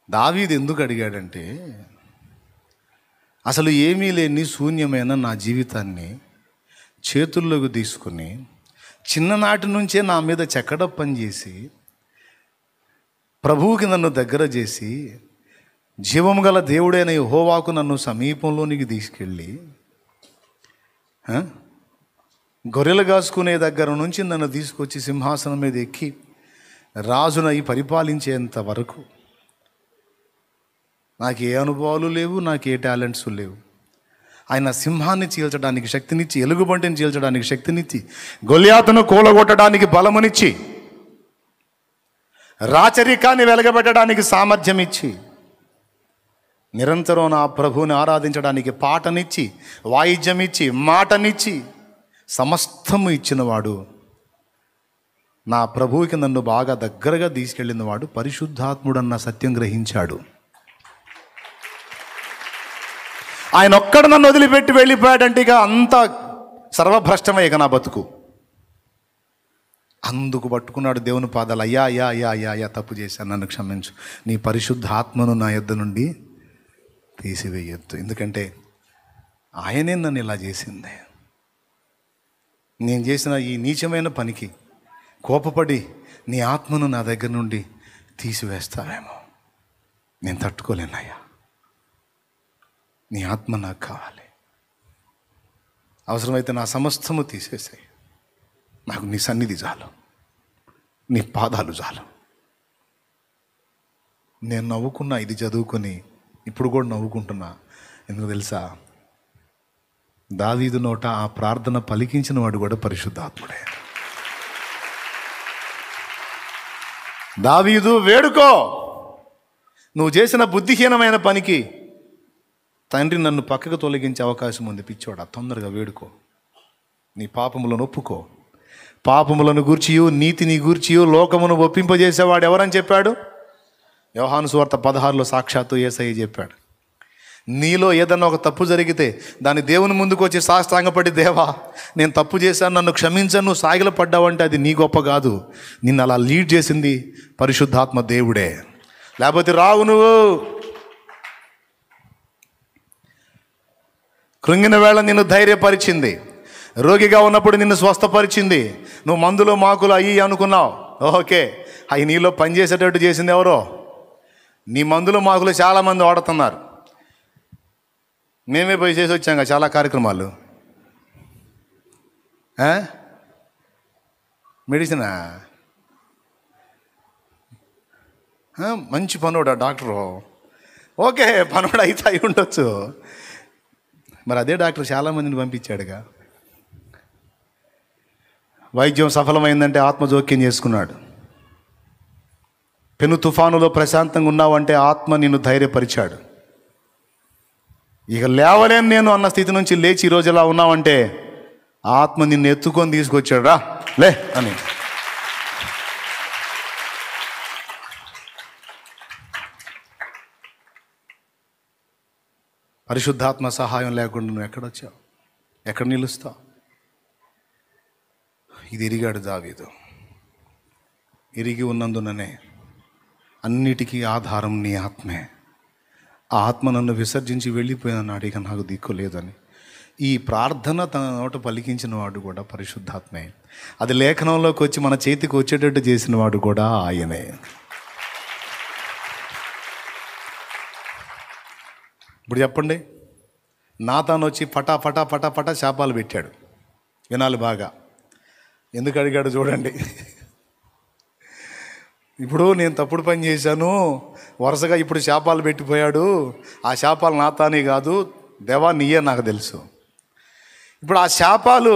దావీదు ఎందుకు అడిగాడంటే, అసలు ఏమీ లేని శూన్యమైన నా జీవితాన్ని చేతుల్లోకి తీసుకుని చిన్ననాటి నుంచే నా మీద చెక్కడ పనిచేసి ప్రభువుకి నన్ను దగ్గర చేసి జీవము గల దేవుడైన యెహోవాకు నన్ను సమీపంలోనికి తీసుకెళ్ళి గొర్రెలు కాసుకునే దగ్గర నుంచి నన్ను తీసుకొచ్చి సింహాసనం మీద ఎక్కి రాజునై పరిపాలించేంత వరకు నాకు ఏ అనుభవాలు లేవు, నాకు ఏ టాలెంట్స్ లేవు. ఆయన సింహాన్ని చీల్చడానికి శక్తినిచ్చి, ఎలుగుబంటిని చీల్చడానికి శక్తినిచ్చి, గొల్యాతును కూలగొట్టడానికి బలమునిచ్చి, రాచరికాన్ని వెలగబెట్టడానికి సామర్థ్యం ఇచ్చి, నిరంతరం నా ప్రభువుని ఆరాధించడానికి పాటనిచ్చి, వాయిద్యం ఇచ్చి, మాటనిచ్చి, సమస్తము ఇచ్చినవాడు, నా ప్రభువుకి నన్ను బాగా దగ్గరగా తీసుకెళ్ళిన వాడు పరిశుద్ధాత్ముడన్న సత్యం గ్రహించాడు. ఆయన ఒక్కడ నన్ను వదిలిపెట్టి వెళ్ళిపోయాడంటే ఇక అంత సర్వభ్రష్టమే ఇక నా బతుకు. అందుకు పట్టుకున్నాడు దేవుని పాదాలు. అయ్యా అయ్యా అయ్యా అయ్యా అయ్యా తప్పు చేశాను, నన్ను క్షమించు, నీ పరిశుద్ధాత్మను నా యొద్ద నుండి తీసివేయొద్దు. ఎందుకంటే ఆయనే నన్ను ఇలా చేసింది. నేను చేసిన ఈ నీచమైన పనికి కోపపడి నీ ఆత్మను నా దగ్గర నుండి తీసివేస్తావేమో, నేను తట్టుకోలేనయ్యా, నీ ఆత్మ నాకు కావాలి, అవసరమైతే నా సమస్తము తీసేసాయి, నాకు నీ సన్నిధి చాలు, నీ పాదాలు చాలు. నేను నవ్వుకున్నా, ఇది చదువుకొని ఇప్పుడు కూడా నవ్వుకుంటున్నా. ఎందుకు తెలుసా? దావీదు నోట ఆ ప్రార్థన పలికించిన వాడు కూడా పరిశుద్ధాత్ముడే. దావీదు వేడుకో, నువ్వు చేసిన బుద్ధిహీనమైన పనికి తండ్రి నన్ను పక్కకు తొలగించే అవకాశం ఉంది. పిచ్చోడా, తొందరగా వేడుకో, నీ పాపములను ఒప్పుకో. పాపములను గూర్చియు నీతిని గూర్చియు లోకమును ఒప్పింపజేసేవాడు ఎవరని చెప్పాడు? యోహాను సువార్త 16లో సాక్షాత్తు యేసయ్య చెప్పాడు. నీలో ఏదన్నా ఒక తప్పు జరిగితే దాన్ని దేవుని ముందుకు వచ్చి సాష్టాంగపడి, దేవా నేను తప్పు చేశాను, నన్ను క్షమించను, నువ్వు సాగిల పడ్డావంటే అది నీ గొప్ప కాదు, నిన్ను అలా లీడ్ చేసింది పరిశుద్ధాత్మ దేవుడే. లేకపోతే రావు. నువ్వు కృంగిన వేళ నిన్ను ధైర్యపరిచింది, రోగిగా ఉన్నప్పుడు నిన్ను స్వస్థపరిచింది. నువ్వు మందులు మాకులు అయ్యి అనుకున్నావు, ఓకే, అవి నీలో పనిచేసేటట్టు చేసింది ఎవరో? నీ మందులు మాకులు చాలామంది వాడుతున్నారు. మేమే పోయి చేసి వచ్చాం చాలా కార్యక్రమాలు. మెడిసినా? మంచి పనుడా డాక్టరు? ఓకే, పనుడు అయితే అయి ఉండొచ్చు. మరి అదే డాక్టర్ చాలామందిని పంపించాడుగా. వైద్యం సఫలమైందంటే ఆత్మ జోక్యం చేసుకున్నాడు. పెను తుఫానులో ప్రశాంతంగా ఉన్నావంటే ఆత్మ నిన్ను ధైర్యపరిచాడు. ఇక లేవలేను నేను అన్న స్థితి నుంచి లేచి ఈరోజు ఎలా ఉన్నావంటే ఆత్మ నిన్ను ఎత్తుకొని తీసుకొచ్చాడు. రా లే అని. పరిశుద్ధాత్మ సహాయం లేకుండా నువ్వు ఎక్కడొచ్చావు? ఎక్కడ నిలుస్తావు? ఇది ఎరిగాడు దావీదు. ఎరిగి ఉన్నందుననే అన్నిటికీ ఆధారం నీ ఆత్మే. ఆ ఆత్మ నన్ను విసర్జించి వెళ్ళిపోయాన్నాడు, ఇక నాకు దిక్కు లేదని. ఈ ప్రార్థన తన నోట పలికించిన వాడు కూడా పరిశుద్ధాత్మే. అది లేఖనంలోకి వచ్చి మన చేతికి వచ్చేటట్టు చేసిన వాడు కూడా ఆయనే. ఇప్పుడు చెప్పండి, నాతాను వచ్చి పటా పటా పటా పటా శాపాలు పెట్టాడు. వినాలి బాగా, ఎందుకు అడిగాడు చూడండి. ఇప్పుడు నేను తప్పుడు పని చేశాను, వరుసగా ఇప్పుడు శాపాలు పెట్టిపోయాడు. ఆ శాపాలు నాతానే కాదు, దేవా నీయే నాకు తెలుసు. ఇప్పుడు ఆ శాపాలు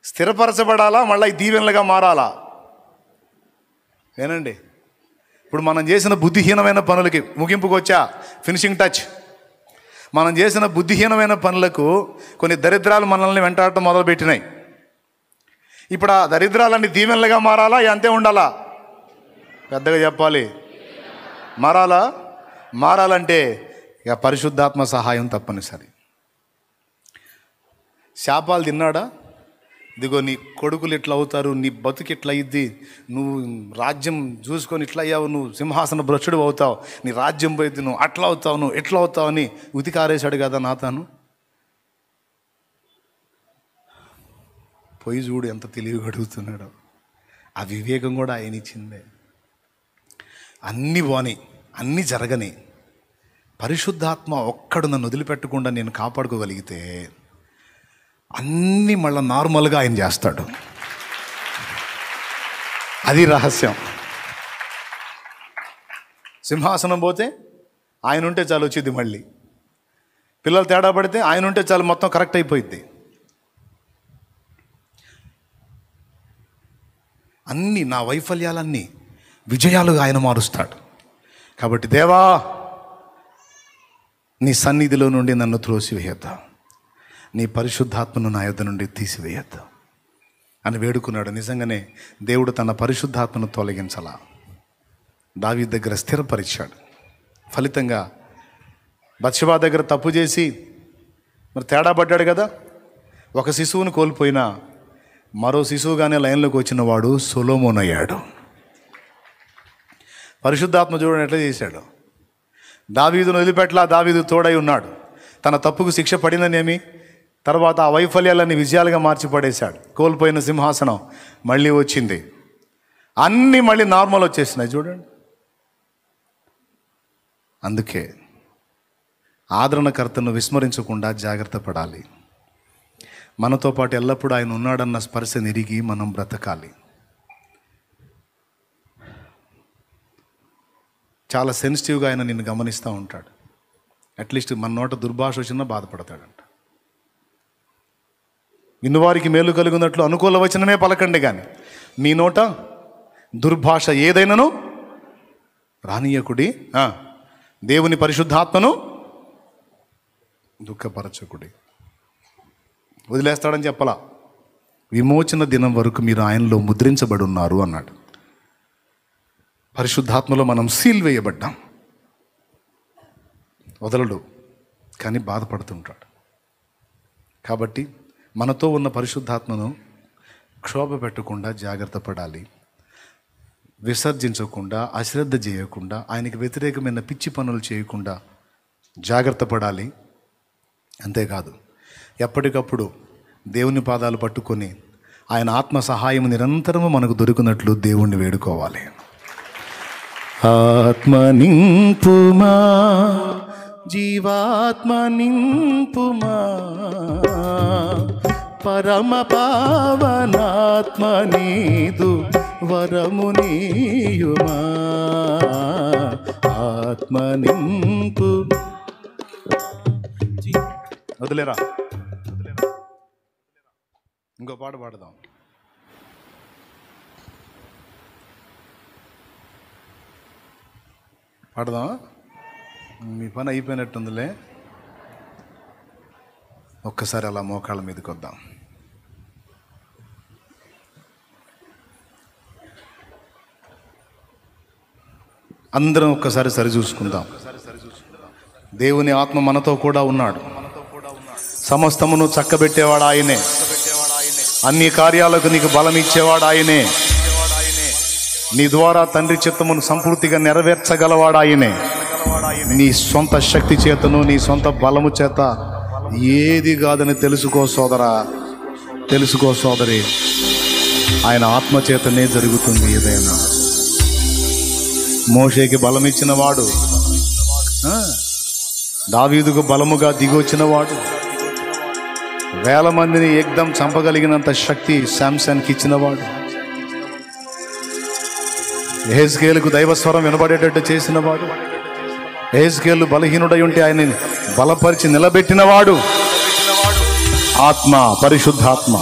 స్థిరపరచబడాలా, మళ్ళీ దీవెనలుగా మారాలా? ఏనండి, ఇప్పుడు మనం చేసిన బుద్ధిహీనమైన పనులకి ముగింపుకు వచ్చా, ఫినిషింగ్ టచ్. మనం చేసిన బుద్ధిహీనమైన పనులకు కొన్ని దరిద్రాలు మనల్ని వెంటాడటం మొదలుపెట్టినాయి. ఇప్పుడు ఆ దరిద్రాలన్నీ దీవెనలుగా మారాలా, అంతే ఉండాలా? పెద్దగా చెప్పాలి. మారాలంటే ఇక పరిశుద్ధాత్మ సహాయం తప్పనిసరి. శాపాలు తిన్నాడా? ఇదిగో నీ కొడుకులు ఇట్లా అవుతారు, నీ బతుకు ఇట్లా అయ్యిద్ది, నువ్వు రాజ్యం చూసుకొని ఇట్లా అయ్యావు, నువ్వు సింహాసన భ్రష్టుడు అవుతావు, నీ రాజ్యం పోయిద్ది, నువ్వు అట్లా అవుతావు, నువ్వు ఎట్లా అవుతావు అని ఉతికారేశాడు కదా నాతాను. పోయి చూడు ఎంత తెలివిగా అడుగుతున్నాడు. ఆ వివేకం కూడా ఆయన ఇచ్చిందే. అన్నీ పోని, అన్నీ జరగని, పరిశుద్ధాత్మ ఒక్కడు నన్ను వదిలిపెట్టకుండా నేను కాపాడుకోగలిగితే అన్నీ మళ్ళీ నార్మల్గా ఆయన చేస్తాడు. అది రహస్యం. సింహాసనం పోతే ఆయన ఉంటే చాలు వచ్చింది, మళ్ళీ పిల్లలు తేడా పడితే ఆయన ఉంటే చాలు మొత్తం కరెక్ట్ అయిపోయింది. అన్నీ నా వైఫల్యాలన్నీ విజయాలుగా ఆయన మారుస్తాడు. కాబట్టి దేవా, నీ సన్నిధిలో నుండి నన్ను త్రోసివేయద్దా, నీ పరిశుద్ధాత్మను నా యొద్ద నుండి తీసివేయద్దు అని వేడుకున్నాడు. నిజంగానే దేవుడు తన పరిశుద్ధాత్మను తొలగించాలా దావీదు దగ్గర స్థిరపరిచాడు. ఫలితంగా బత్షెబా దగ్గర తప్పు చేసి మరి తేడా పడ్డాడు కదా. ఒక శిశువుని కోల్పోయినా మరో శిశువుగానే లైన్లోకి వచ్చిన వాడు సొలొమోను అయ్యాడు. పరిశుద్ధాత్మ చూడండి ఎట్లా చేశాడు. దావీదును వదిలిపెట్టలా, దావీదు తోడై ఉన్నాడు. తన తప్పుకు శిక్ష పడిననేమి, తర్వాత ఆ వైఫల్యాలన్నీ విజయాలుగా మార్చి పడేశాడు. కోల్పోయిన సింహాసనం మళ్ళీ వచ్చింది, అన్నీ మళ్ళీ నార్మల్ వచ్చేసినాయి చూడండి. అందుకే ఆదరణకర్తను విస్మరించకుండా జాగ్రత్త పడాలి. మనతో పాటు ఎల్లప్పుడూ ఆయన ఉన్నాడన్న స్పర్శ నిరిగి మనం బ్రతకాలి. చాలా సెన్సిటివ్గా ఆయన నిన్ను గమనిస్తూ ఉంటాడు. అట్లీస్ట్ మన నోట దుర్భాష వచ్చినా బాధపడతాడంట. విన్నవారికి మేలు కలుగునట్లు అనుకూల వచనమే పలకండి, కానీ మీ నోట దుర్భాష ఏదైనాను రానీయకుడి, దేవుని పరిశుద్ధాత్మను దుఃఖపరచకుడి. వదిలేస్తాడని చెప్పలా, విమోచన దినం వరకు మీరు ఆయనలో ముద్రించబడి ఉన్నారు అన్నాడు. పరిశుద్ధాత్మలో మనం సీల్ వేయబడ్డాం. వదలడు, కానీ బాధపడుతుంటాడు. కాబట్టి మనతో ఉన్న పరిశుద్ధాత్మను క్షోభ పెట్టకుండా జాగ్రత్త పడాలి. విసర్జించకుండా, అశ్రద్ధ చేయకుండా, ఆయనకి వ్యతిరేకమైన పిచ్చి పనులు చేయకుండా జాగ్రత్త పడాలి. అంతేకాదు, ఎప్పటికప్పుడు దేవుని పాదాలు పట్టుకొని ఆయన ఆత్మ సహాయం నిరంతరము మనకు దొరికినట్లు దేవుణ్ణి వేడుకోవాలి. ఆత్మ నింపుమా, జీవాత్మ నింపుమా, పరమ పావనాత్మ నీదు వరము నీయుమా, ఆత్మ నింపు. వదిలేరా, ఇంకో పాట పాడదాం. పాడదాం, మీ పని అయిపోయినట్టుందిలే. ఒక్కసారి అలా మోకాళ్ళ మీదకి వద్దాం. అందరం ఒక్కసారి సరి చూసుకుందాం. దేవుని ఆత్మ మనతో కూడా ఉన్నాడు. సమస్తమును చక్కబెట్టేవాడు ఆయనే. అన్ని కార్యాలకు నీకు బలం ఇచ్చేవాడు ఆయనే. నీ ద్వారా తండ్రి చిత్తమును సంపూర్తిగా నెరవేర్చగలవాడు ఆయనే. నీ సొంత శక్తి చేతను, నీ సొంత బలము చేత ఏది కాదని తెలుసుకో సోదరా, తెలుసుకో సోదరి. ఆయన ఆత్మ చేతనే జరుగుతుంది ఏదైనా. మోషేకి బలం ఇచ్చిన వాడు, దావీదుకు బలముగా దిగొచ్చిన వాడు, వేల మందిని ఏకదం చంపగలిగినంత శక్తి శాంసన్కి ఇచ్చినవాడు, యెహెజ్కేలుకు దైవస్వరం వినబడేటట్టు చేసినవాడు, యెహెజ్కేలు బలహీనుడై ఉంటే ఆయన్ని బలపరిచి నిలబెట్టినవాడు ఆత్మ, పరిశుద్ధాత్మ.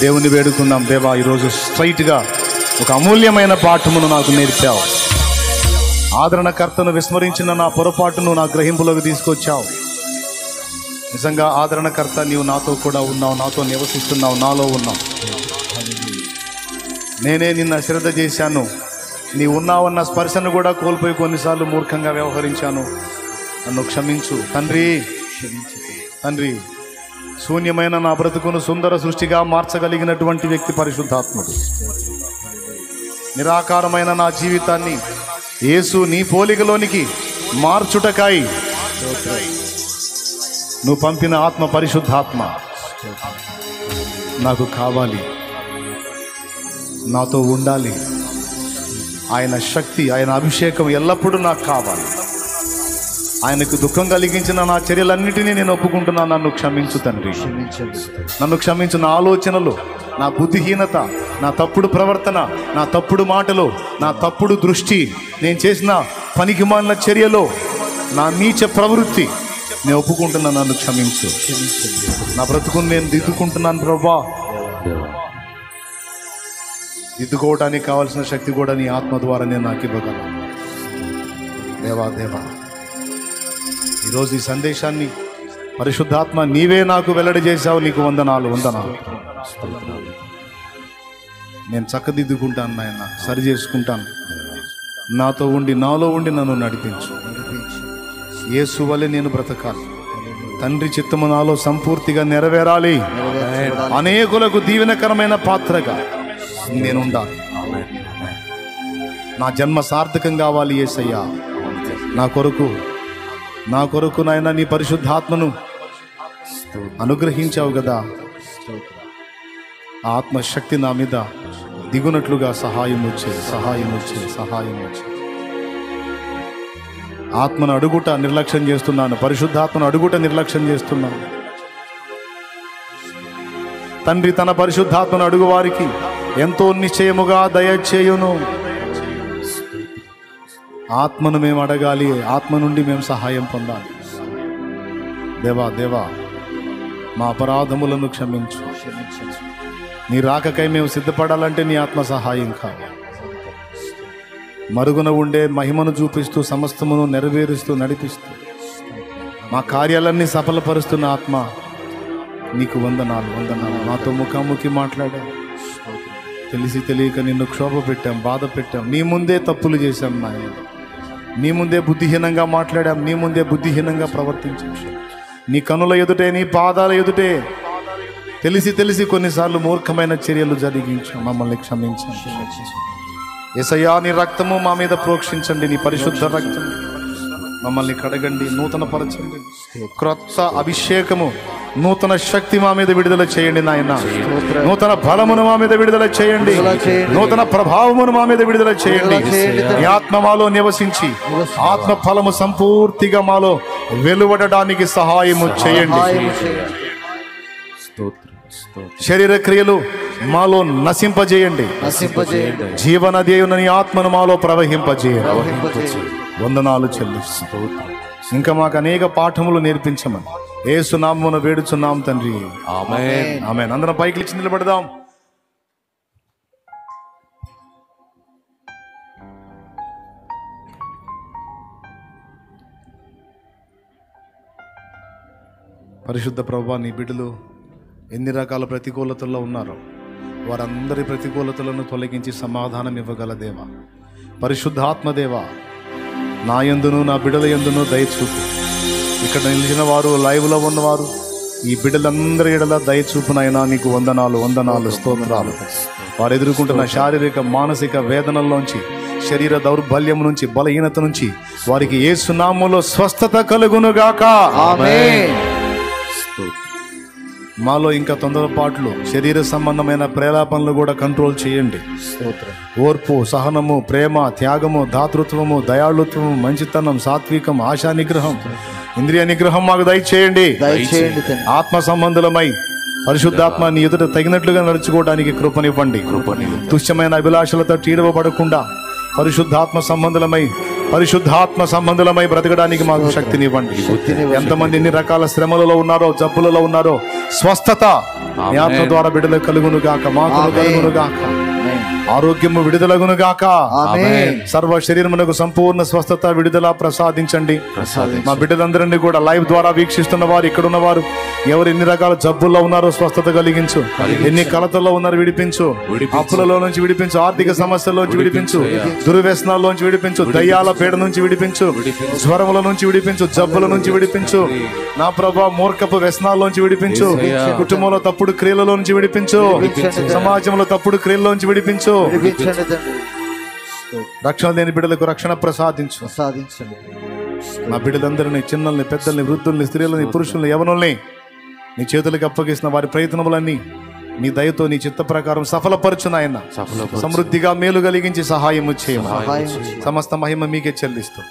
దేవుని వేడుకున్నాం. దేవా, ఈరోజు స్ట్రైట్గా ఒక అమూల్యమైన పాఠమును నాకు నేర్పావు. ఆదరణకర్తను విస్మరించిన నా పొరపాటును నా గ్రహింపులోకి తీసుకొచ్చావు. నిజంగా ఆదరణకర్త, నీవు నాతో కూడా ఉన్నావు, నాతో నివసిస్తున్నావు, నాలో ఉన్నావు. నేనే నిన్ను అశ్రద్ధ చేశాను. నీ ఉన్నావన్న స్పర్శను కూడా కోల్పోయి కొన్నిసార్లు మూర్ఖంగా వ్యవహరించాను. నన్ను క్షమించు తండ్రి. తండ్రి, శూన్యమైన నా బ్రతుకును సుందర సృష్టిగా మార్చగలిగినటువంటి వ్యక్తి పరిశుద్ధాత్ముడు. నిరాకారమైన నా జీవితాన్ని యేసు నీ పోలికలోనికి మార్చుటకాయి నువ్వు పంపిన ఆత్మ పరిశుద్ధాత్మ నాకు కావాలి, నాతో ఉండాలి. ఆయన శక్తి, ఆయన అభిషేకం ఎల్లప్పుడూ నాకు కావాలి. ఆయనకు దుఃఖం కలిగించిన నా చర్యలన్నిటినీ నేను ఒప్పుకుంటున్నాను. నన్ను క్షమించు తండ్రి, నన్ను క్షమించు. నా ఆలోచనలు, నా బుద్ధిహీనత, నా తప్పుడు ప్రవర్తన, నా తప్పుడు మాటలు, నా తప్పుడు దృష్టి, నేను చేసిన పనికిమాలిన చర్యలో, నా నీచ ప్రవృత్తి నేను ఒప్పుకుంటున్నాను. నన్ను క్షమించు. నా బ్రతుకుని నేను దిద్దుకుంటున్నాను ప్రభా. దిద్దుకోవడానికి కావాల్సిన శక్తి కూడా నీ ఆత్మ ద్వారా నేను నాకు ఇవ్వగలను. దేవా దేవా, ఈరోజు ఈ సందేశాన్ని పరిశుద్ధాత్మ నీవే నాకు వెల్లడి చేశావు. నీకు వందనాలు, వందనాలు. నేను చక్కదిద్దుకుంటాను నాయన, సరి చేసుకుంటాను. నాతో ఉండి, నాలో ఉండి నన్ను నడిపించు. యేసు వలె నేను బ్రతకాలి. తండ్రి చిత్తము నాలో సంపూర్తిగా నెరవేరాలి. అనేకులకు దీవెనకరమైన పాత్రగా నేను ఉండాలి. నా జన్మ సార్థకం కావాలి యేసయ్యా. నా కొరకు నాయన నీ పరిశుద్ధాత్మను అనుగ్రహించావు కదా. ఆత్మశక్తి నా మీద దిగునట్లుగా సహాయం వచ్చే. ఆత్మను అడుగుట నిర్లక్ష్యం చేస్తున్నాను. పరిశుద్ధాత్మను అడుగుట నిర్లక్ష్యం చేస్తున్నాను. తండ్రి తన పరిశుద్ధాత్మను అడుగు వారికి ఎంతో నిశ్చయముగా దయచేయును. ఆత్మను మేము అడగాలి, ఆత్మ నుండి మేము సహాయం పొందాలి. దేవా దేవా, మా అపరాధములను క్షమించు. నీ రాకకై మేము సిద్ధపడాలంటే నీ ఆత్మ సహాయం కావాలి. మరుగున ఉండే మహిమను చూపిస్తూ, సమస్తమును నెరవేరుస్తూ, నడిపిస్తూ, మా కార్యాలన్నీ సఫలపరుస్తున్న ఆత్మ నీకు వందనాలు, వందనాలు. నాతో ముఖాముఖి మాట్లాడా. తెలిసి తెలియక నిన్ను క్షోభ పెట్టాం, బాధ పెట్టాం. నీ ముందే తప్పులు చేశాం నాయన. నీ ముందే బుద్ధిహీనంగా మాట్లాడాం. నీ ముందే బుద్ధిహీనంగా ప్రవర్తించాం. నీ కనుల ఎదుటే, నీ పాదాల ఎదుటే తెలిసి కొన్నిసార్లు మూర్ఖమైన చర్యలు జరిగించాం. మమ్మల్ని క్షమించండి యేసయ్యా. నీ రక్తము మా మీద ప్రోక్షించండి. నీ పరిశుద్ధ రక్తం మమ్మల్ని కడగండి, నూతన పరచండి. క్రొత్త అభిషేకము, నూతన శక్తి మా మీద విడుదల చేయండి నాయన. నూతన బలమును మా మీద విడుదల చేయండి. నూతన ప్రభావమును మా మీద విడుదల చేయండి. ఈ ఆత్మ మాలో నివసించి ఆత్మ ఫలము సంపూర్తిగా మాలో వెలువడడానికి సహాయము చేయండి. శరీర క్రియలు మాలో నశింపజేయండి. జీవనదేవుని నీ ఆత్మను మాలో ప్రవహింపజేయండి. వందనాలు చెల్లిస్తూ ఇంకా మాకు అనేక పాఠములు నేర్పించమని యేసు నామమున వేడుచున్నాం తండ్రి. ఆమేన్, ఆమేన్. అందరం పైకి లేచి నిలబడదాం. పరిశుద్ధ ప్రభువా, నీ బిడ్డలు ఎన్ని రకాల ప్రతికూలతల్లో ఉన్నారో వారందరి ప్రతికూలతలను తొలగించి సమాధానం ఇవ్వగల దేవా, పరిశుద్ధాత్మదేవా, నా యందును నా బిడ్డల యందును దయచూపు. ఇక్కడ నిలిచిన వారు, లైవ్లో ఉన్నవారు, ఈ బిడ్డలందరి ఎడల దయచూపునైనా నీకు వందనాలు, వందనాలు, స్తోత్రాలు. వారు ఎదుర్కొంటున్న శారీరక మానసిక వేదనల్లోంచి, శరీర దౌర్బల్యం నుంచి, బలహీనత నుంచి వారికి యేసు నామములో స్వస్థత కలుగునుగాక. ఆమేన్. మాలో ఇంకా తొందరపాట్లు, శరీర సంబంధమైన ప్రేలాపనలు కూడా కంట్రోల్ చేయండి. ఓర్పు, సహనము, ప్రేమ, త్యాగము, దాతృత్వము, దయాళుత్వము, మంచితనం, సాత్వికం, ఆశా నిగ్రహం, ఇంద్రియ నిగ్రహం మాకు దయచేయండి. ఆత్మ సంబంధులమై పరిశుద్ధాత్మ నీ ఎదుట తగినట్లుగా నడుచుకోవడానికి కృపనివ్వండి. తుచ్చమైన అభిలాషలతో చీడవబడకుండా పరిశుద్ధాత్మ సంబంధులమై బ్రతకడానికి మాకు శక్తినివ్వండి. ఎంతమంది ఎన్ని రకాల శ్రమలలో ఉన్నారో, జబ్బులలో ఉన్నారో, స్వస్థత నీ ఆత్మ ద్వారా బిడ్డలకు కలుగును గాక, మాకు కలుగును గాక. ఆరోగ్యము విడుదలగును గాక. ఆమేన్. సర్వ శరీరమునకు సంపూర్ణ స్వస్థత విడుదల ప్రసాదించండి. మా బిడ్డలందరినీ కూడా లైవ్ ద్వారా వీక్షిస్తున్న వారు, ఇక్కడ ఉన్నవారు ఎవరు ఎన్ని రకాల జబ్బుల్లో ఉన్నారో స్వస్థత కలిగించు. ఎన్ని కలతల్లో ఉన్నారో విడిపించు. అప్పులలో నుంచి విడిపించు. ఆర్థిక సమస్యల్లోంచి విడిపించు. దుర్వ్యసనాల్లోంచి విడిపించు. దయ్యాల పీడ నుంచి విడిపించు. జ్వరముల నుంచి విడిపించు. జబ్బుల నుంచి విడిపించు. నా ప్రభా, మూర్ఖపు వ్యసనాల్లోంచి విడిపించు. కుటుంబంలో తప్పుడు క్రియలలో నుంచి విడిపించు. సమాజంలో తప్పుడు క్రియల్లోంచి విడిపించు. రక్షణ లేని బిడ్డలకు రక్షణ ప్రసాదించు. నా బిడ్డలందరినీ, చిన్నల్ని, పెద్దల్ని, వృద్ధుల్ని, స్త్రీలని, పురుషుల్ని, యవనుల్ని నీ చేతులకు అప్పగిస్తున్న వారి ప్రయత్నములన్నీ నీ దయతో, నీ చిత్త ప్రకారం సఫలపరచు నాయన. సమృద్ధిగా మేలు కలిగించి సహాయము చేయమని సమస్త మహిమ మీకే చెల్లిస్తూ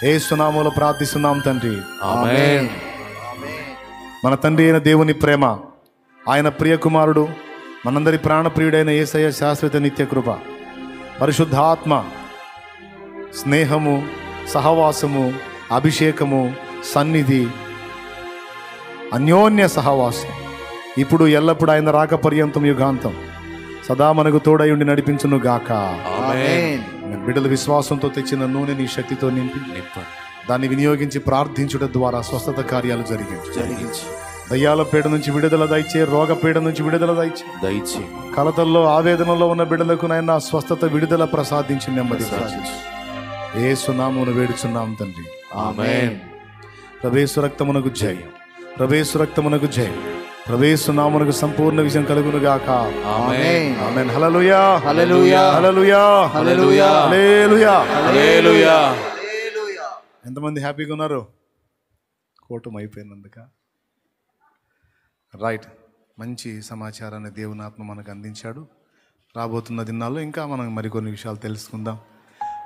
యేసు నామములో ప్రార్థిస్తున్నాం తండ్రి. ఆమేన్. మన తండ్రి అయిన దేవుని ప్రేమ, ఆయన ప్రియ కుమారుడు, మనందరి ప్రాణప్రియుడైన యేసయ్య శాశ్వత నిత్య కృప, పరిశుద్ధాత్మ స్నేహము, సహవాసము, అభిషేకము, సన్నిధి, అన్యోన్య సహవాసం ఇప్పుడు ఎల్లప్పుడు ఆయన రాక పర్యంతం యుగాంతం సదా మనకు తోడయుండి నడిపించును గాక. బిడ్డల విశ్వాసంతో తెచ్చిన నూనె నీ శక్తితో నింపి దాన్ని వినియోగించి ప్రార్థించుట ద్వారా స్వస్థత కార్యాలు జరిగించు. దయ్యాల పీడ నుంచి విడుదల దయచే. రోగ పీడ నుంచి విడుదల దయచే. కలతల్లో, ఆవేదనలో ఉన్న బిడ్డలకు నాయన స్వస్థత విడుదల ప్రసాదించి నెమ్మది యేసు నామమున వేడుచున్నాం తండ్రి. ఆమేన్. ప్రభుయేసు రక్తమునకు జయం. ప్రభుయేసు రక్తమునకు జయం. ప్రభుయేసు నామమునకు సంపూర్ణ విజయం కలుగును గాక. ఆమేన్. ఆమేన్. హల్లెలూయా, హల్లెలూయా, హల్లెలూయా, హల్లెలూయా, హల్లెలూయా, హల్లెలూయా. ఎంతమంది హ్యాపీగా ఉన్నారు? కూటమి అయిపోయినందుక. రైట్. మంచి సమాచారాన్ని దేవుని ఆత్మ మనకు అందించాడు. రాబోతున్న దినాల్లో ఇంకా మనం మరికొన్ని విషయాలు తెలుసుకుందాం.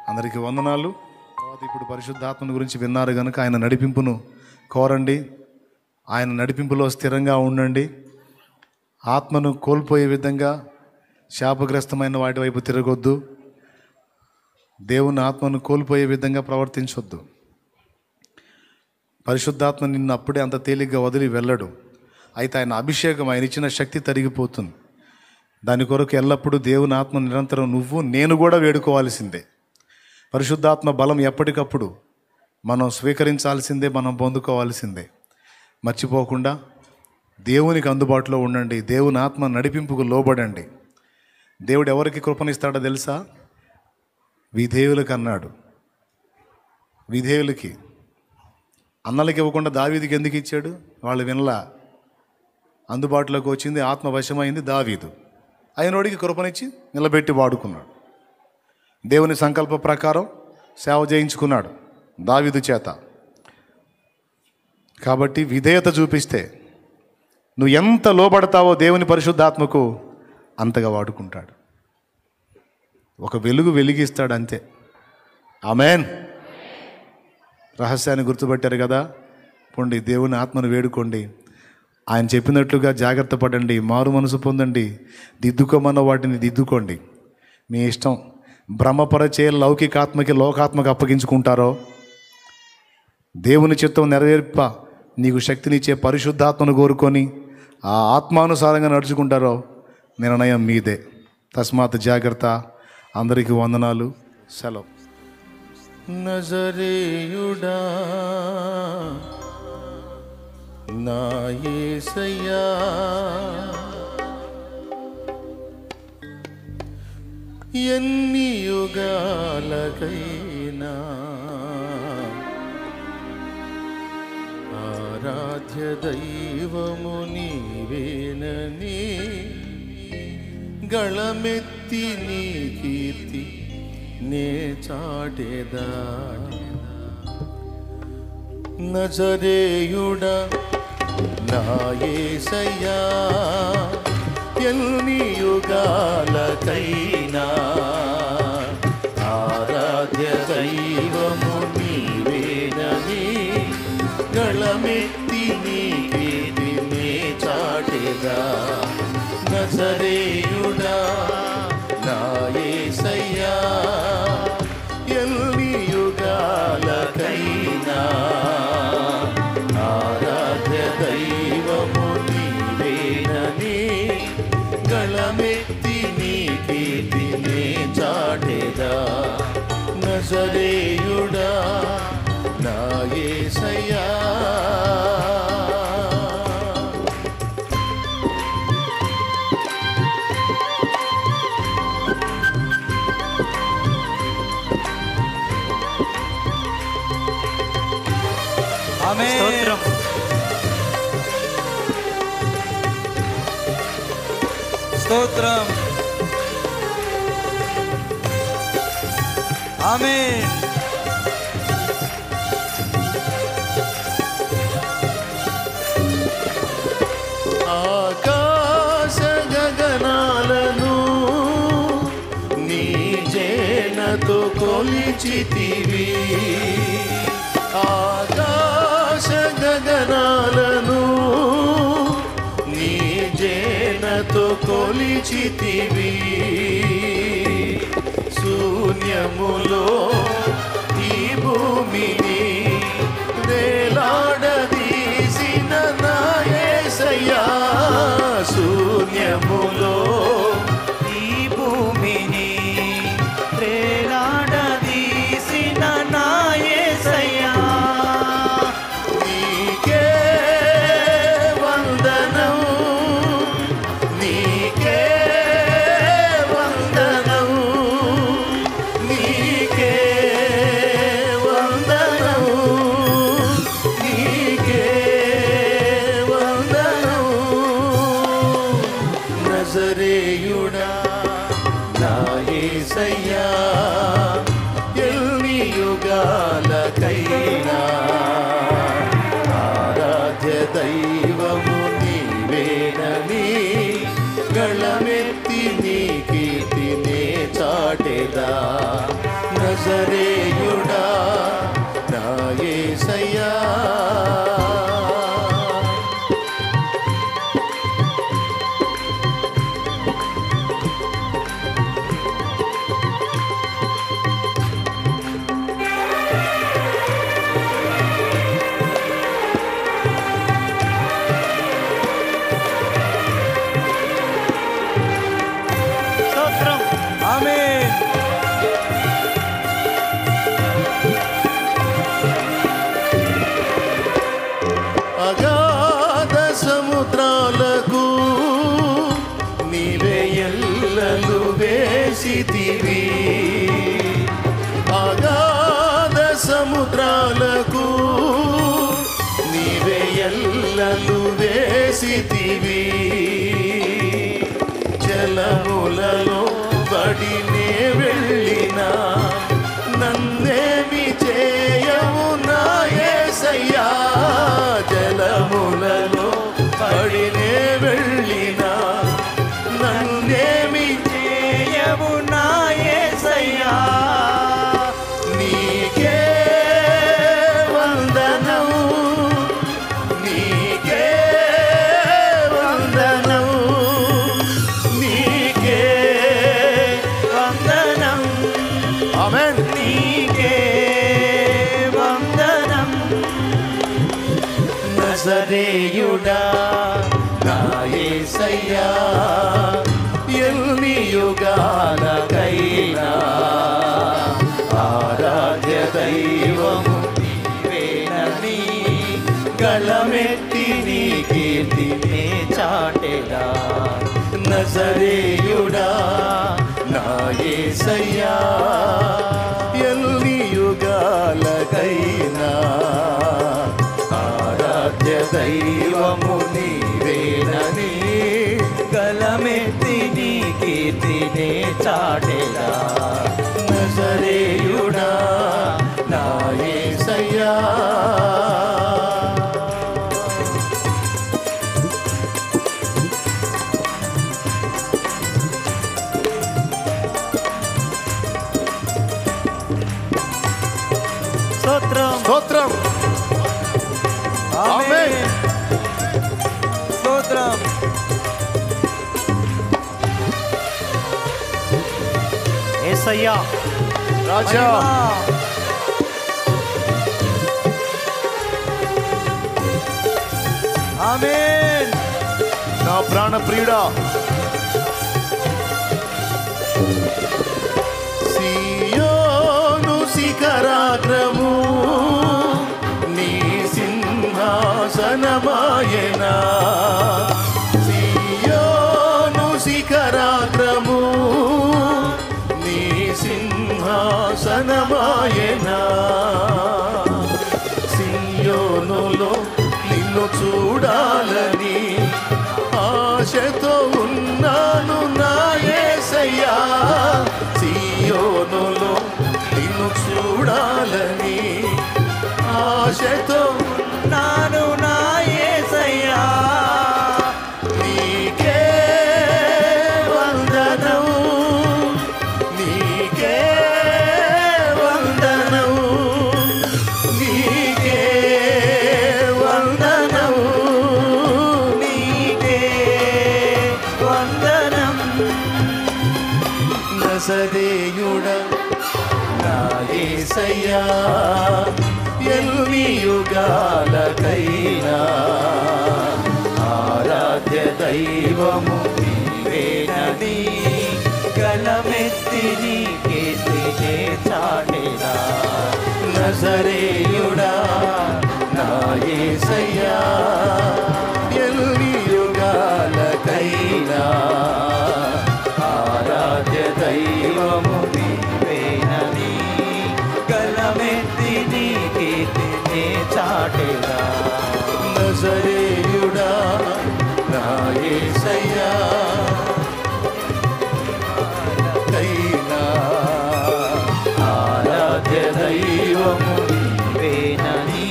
అందరికీ వందనాలు. తర్వాత ఇప్పుడు పరిశుద్ధాత్మను గురించి విన్నారు కనుక ఆయన నడిపింపును కోరండి. ఆయన నడిపింపులో స్థిరంగా ఉండండి. ఆత్మను కోల్పోయే విధంగా శాపగ్రస్తమైన వాటి వైపు తిరగొద్దు. దేవుని ఆత్మను కోల్పోయే విధంగా ప్రవర్తించొద్దు. పరిశుద్ధాత్మ నిన్ను అప్పుడే అంత తేలిగ్గా వదిలి వెళ్ళడు. అయితే ఆయన అభిషేకం, ఆయన ఇచ్చిన శక్తి తరిగిపోతుంది. దాని కొరకు ఎల్లప్పుడూ దేవుని ఆత్మ నిరంతరం నువ్వు, నేను కూడా వేడుకోవాల్సిందే. పరిశుద్ధాత్మ బలం ఎప్పటికప్పుడు మనం స్వీకరించాల్సిందే, మనం పొందుకోవాల్సిందే. మర్చిపోకుండా దేవునికి అందుబాటులో ఉండండి. దేవుని ఆత్మ నడిపింపుకు లోబడండి. దేవుడు ఎవరికి కృపనిస్తాడో తెలుసా? విధేయులకు అన్నాడు. విధేయులకి. అన్నలకి ఇవ్వకుండా దావీదుకి ఎందుకు ఇచ్చాడు? వాళ్ళు వినలా. అందుబాటులోకి వచ్చింది, ఆత్మవశమైంది దావీదు. ఆయనోడికి కృపనిచ్చి నిలబెట్టి వాడుకున్నాడు. దేవుని సంకల్ప ప్రకారం సేవ చేయించుకున్నాడు దావీదు చేత. కాబట్టి విధేయత చూపిస్తే నువ్వు ఎంత లోబడతావో దేవుని పరిశుద్ధాత్మకు అంతగా వాడుకుంటాడు. ఒక వెలుగు వెలిగిస్తాడు అంతే. ఆమేన్. రహస్యాన్ని గుర్తుపట్టారు కదా? పొండి దేవుని ఆత్మను వేడుకోండి. ఆయన చెప్పినట్లుగా జాగ్రత్త పడండి. మారు మనసు పొందండి. దిద్దుకోమన్న వాటిని దిద్దుకోండి. మీ ఇష్టం. భ్రమపరచే లౌకికాత్మకి లోకాత్మకి అప్పగించుకుంటారో, దేవుని చిత్తం నెరవేర్ప నీకు శక్తినిచ్చే పరిశుద్ధాత్మను కోరుకొని ఆ ఆత్మానుసారంగా నడుచుకుంటారో నిర్ణయం మీదే. తస్మాత్ జాగ్రత్త. అందరికీ వందనాలు. సెలవు. నజరేయుడా నా యేసయ్యా, ఎన్ని యుగాలకైనా ఆరాధ్య దైవము నీవేనని గళమెత్తి నీ కీర్తి నే చాటెదా. నజరేయుడా నా యేసయ్యా, ఎన్ని యుగాలకైనా ఆరాధ్య దైవము నీవేనని గళమెత్తి నీ కీర్తి నే చాటెదా. నజరేయుడా నా యేసయ్యా, ఎన్ని యుగాలకైనా ఆరాధ్య దైవము నీవేనని గళమెత్తి నీ కీర్తి నే నజరేయుడా నా యేసయ్యా. స్తోత్రం. స్తోత్రం. ఆమేన్. ఆకాశ గగనాలను నీ జేనతో కొలిచితివి. ఆకాశ గగనాలను నీ జేనతో కొలిచితివి. శూన్యములో ఈ భూమిని వేలాడదీసిన నా యేసయ్యా. శూన్యములో ఈ భూమిని వేలాడదీసిన నా యేసయ్యా. నీకే వందనం, నీకే వందనం, నీకే వందనం, నీకే వందనం. నజరేయుడా నా యేసయ్యా, ఎన్ని యుగాలకైనా ఆరాధ్య దైవము నీవేనని గళమెత్తి నీ కీర్తినే చాటెదా. నజరేయుడా నా యేసయ్యా. స్తోత్రం. ఆమేన్. అగాధ సముద్రాలకు నీవే ఎల్లలు వేసితివి. అగాధ సముద్రాలకు నీవే ఎల్లలు వేసితివి. జలములలో బడినే వెళ్ళినా నన్నేమి చేయవు నా యేసయ్యా. జలములలో బడినే వెళ్ళినా నన్నేమి చేయవు నా యేసయ్యా. నీకే వందనం, నీకే వందనం, నీకే వందనం. ఆమేన్. నీకే వందనం. నజరేయుడా నా యేసయ్యా, ఎన్ని యుగాలకైనా ఆరాధ్య దైవము నీవేనని గళమెత్తి నీ కీర్తినే చాటెదా. నజరేయుడా నా యేసయ్యా, ఎన్ని యుగాలకైనా ఆరాధ్య దైవము నీవేనని గలమెత్తి నీ కీర్తినే చాటెదా. నజరేయుడా నా యేసయ్యా. స్తోత్రం. స్తోత్రం. ఆమేన్. స్తోత్రం. యేసయ్యా రాజా. ఆమేన్. నా ప్రాణ ప్రియుడా, సియోను సియోను శిఖరాగ్రము నీ సింహాసనమాయనా. సియోనులో నిన్ను చూడాలని ఆశతో ఉన్నాను నా యేసయ్యా. సియోనులో నిన్ను చూడాలని ఆశతో నాను నా యేసయ్యా. నీకే వందనం, నీకే వందనం, నీకే వందనం, నీకే వందనం. నజరేయుడా నా యేసయ్యా, ఎన్ని యుగాలకైనా ఆరాధ్య దైవము నీవేనని గలమెత్తి నీ కీర్తినే చాటెదా. నజరేయుడా నా యేసయ్యా, ఎన్ని యుగాలకైనా ఆరాధ్య దైవము నీవేనని గలమెత్తి నీ కీర్తినే చాటెదా. నజరేయుడా నా యేసయ్యా, కైనా ఆరాధ్య దైవము నీవేనని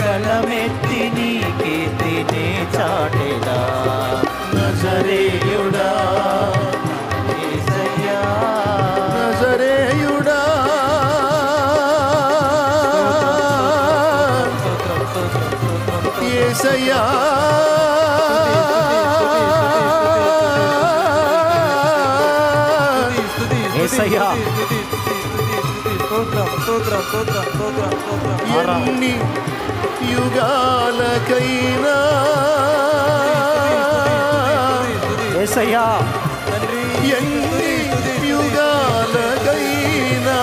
గలమెత్తి నీ కీర్తినే చాటెదా. నజరేయుడా యేసయ్యా. నజరేయుడా యేసయ్యా, యేసయ్యా. ఎన్ని యుగాలకైనా యేసయ్యా. ఎన్ని యుగాలకైనా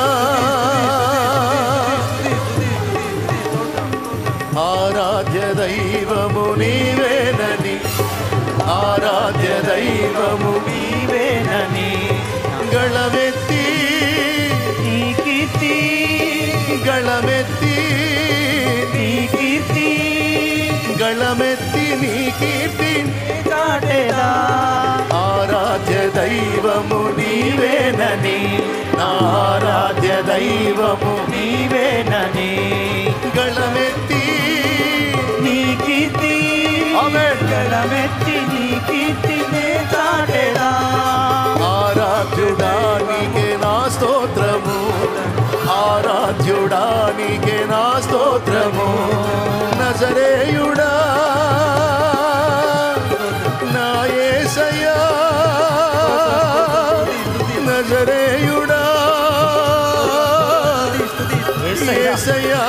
ఆరాధ్య దైవము నీవేనని, ఆరాధ్య దైవము నీవేనని గళమెత్తి నీ కీర్తి, గళమెత్తి నీ కీర్తి గళమెత్తి నీ కీర్తి చాటెదా. ఆరాధ్య దైవము నీవేనని, ఆరాధ్య దైవము నీవేనని గళమెత్తి నీ కీర్తి, ఆమేన్. గలమెత్తి నీ కీర్తినే చాటెదా. ఆరాధ్యుడానికే నా స్తోత్రము, ఆరాధ్యుడానికే నా స్తోత్రము. నజరేయుడా నా యేసయ్యా, నజరేయుడా యేసయ్యా,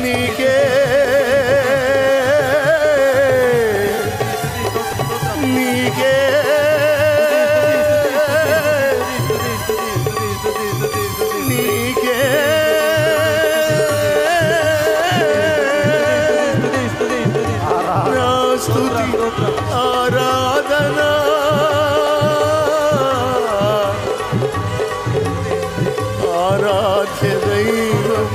నీకే నీకే నీకే నా స్తుతి ఆరాధన. ఆరాధ్య దైవం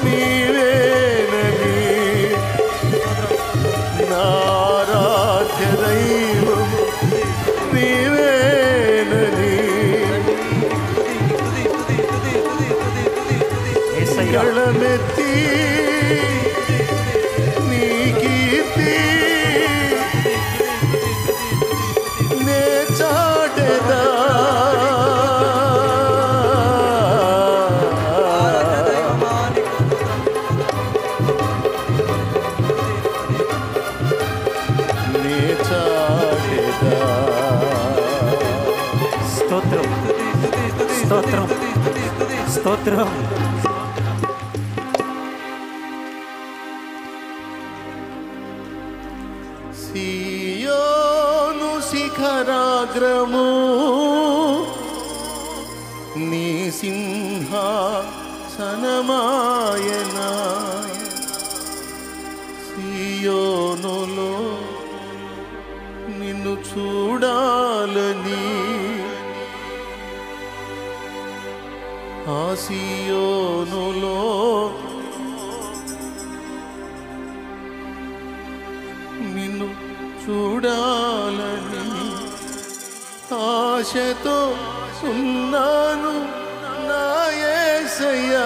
నీవేనని, నా ఆరాధ్య దైవం నీవేనని యేసయ్యా. గళమెత్తి నీ కీర్తి నే చాటెదా. నే చాటెదా. స్తోత్రం, స్తోత్రం, స్తోత్రం. సియోను శిఖరాగ్రము నీ సింహాసనమాయనా. సనమాయనా సియోనులో నిన్ను చూడాలని ఆ సియోనులో నిన్ను చూడాలని ఆశతో ఉన్నాను నా యేసయ్యా.